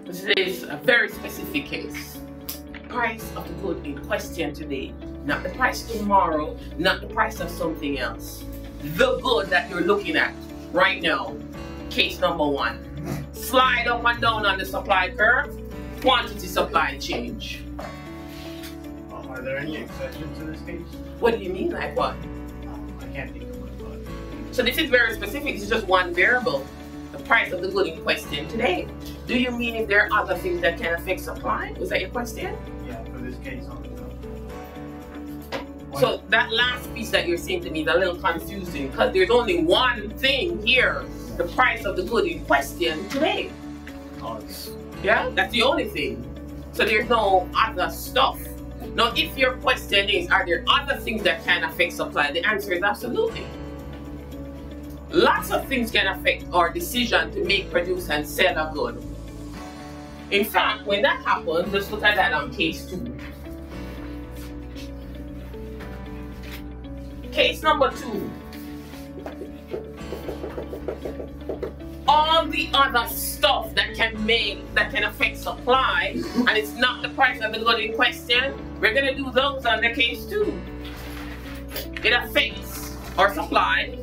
This is a very specific case. Price of the good in question today. Not the price tomorrow, not the price of something else. The good that you're looking at right now. Case number 1. Slide up and down on the supply curve. Quantity supply change. Are there any exceptions to this case? What do you mean, like what? I can't think of one, but... So this is very specific. This is just one variable. The price of the good in question today. Do you mean if there are other things that can affect supply? Was that your question? Yeah, for this case only. So that last piece that you're saying to me is a little confusing because there's only one thing here. The price of the good in question today. Yeah, that's the only thing. So there's no other stuff. Now, if your question is, are there other things that can affect supply? The answer is absolutely. Lots of things can affect our decision to make, produce, and sell a good. In fact, when that happens, let's look at that on case 2. Case number 2. All the other stuff that can affect supply, and it's not the price of the good in question, we're going to do those under case 2. It affects our supply,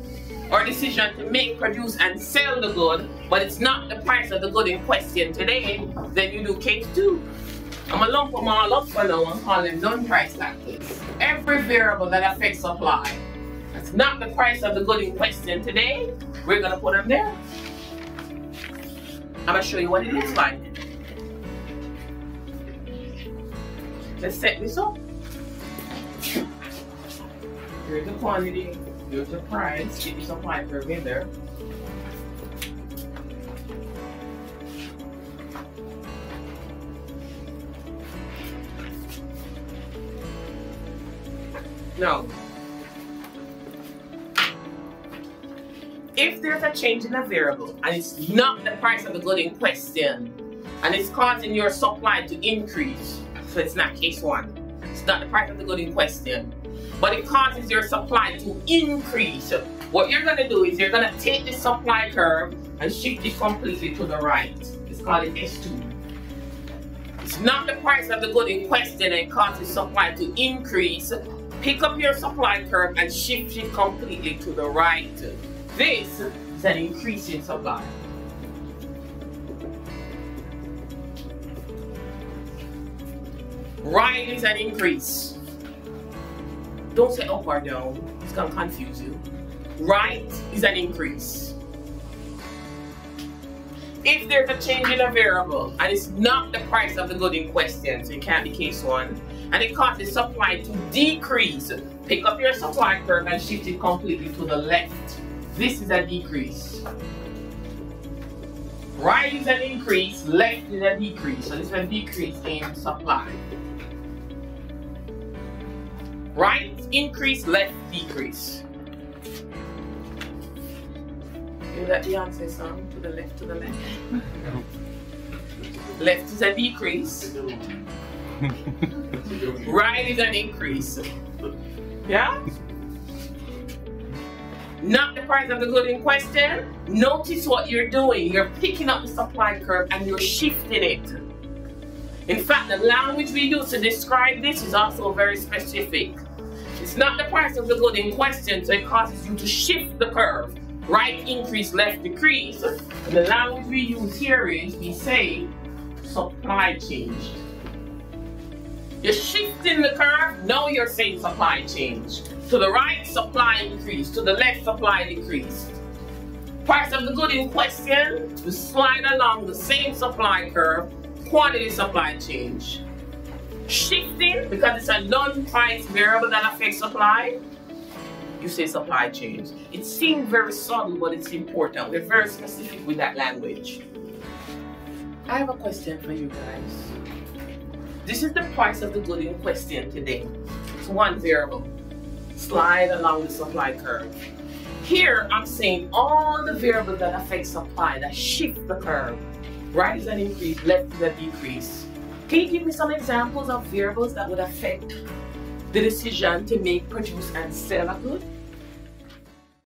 our decision to make, produce, and sell the good, but it's not the price of the good in question today. Then you do case 2. I'm going to lump them all up for now and call them non-price factors. Every variable that affects supply, that's not the price of the good in question today, we're going to put them there. I'm going to show you what it looks like. Let's set this up. Here's the quantity, here's the price, get the supply curve in there. Now, if there's a change in a variable and it's not the price of the good in question and it's causing your supply to increase, so it's not case 1, it's not the price of the good in question, but it causes your supply to increase, what you're going to do is you're going to take the supply curve and shift it completely to the right. Let's call it S2. It's not the price of the good in question and it causes supply to increase. Pick up your supply curve and shift it completely to the right. This is an increase in supply. Right is an increase. Don't say up or down, it's going to confuse you. Right is an increase. If there's a change in a variable and it's not the price of the good in question, so it can't be case 1, and it causes supply to decrease, pick up your supply curve and shift it completely to the left. This is a decrease. Right is an increase, left is a decrease. So this is a decrease in supply. Right, increase, left, decrease. Is that Beyonce song? To the left, to the left. Left is a decrease. Right is an increase. Yeah? Not the price of the good in question. Notice what you're doing. You're picking up the supply curve and you're shifting it. In fact, the language we use to describe this is also very specific. It's not the price of the good in question, so it causes you to shift the curve. Right increase, left decrease. And the language we use here is, we say, supply changed. You're shifting the curve, now you're saying supply change. To the right, supply increase. To the left, supply decrease. Price of the good in question, you slide along the same supply curve, quantity supply change. Shifting, because it's a non-price variable that affects supply, you say supply change. It seems very subtle, but it's important. We're very specific with that language. I have a question for you guys. This is the price of the good in question today. It's one variable. Slide along the supply curve. Here, I'm saying all the variables that affect supply, that shift the curve. Right is an increase, left is a decrease. Can you give me some examples of variables that would affect the decision to make, produce, and sell a good?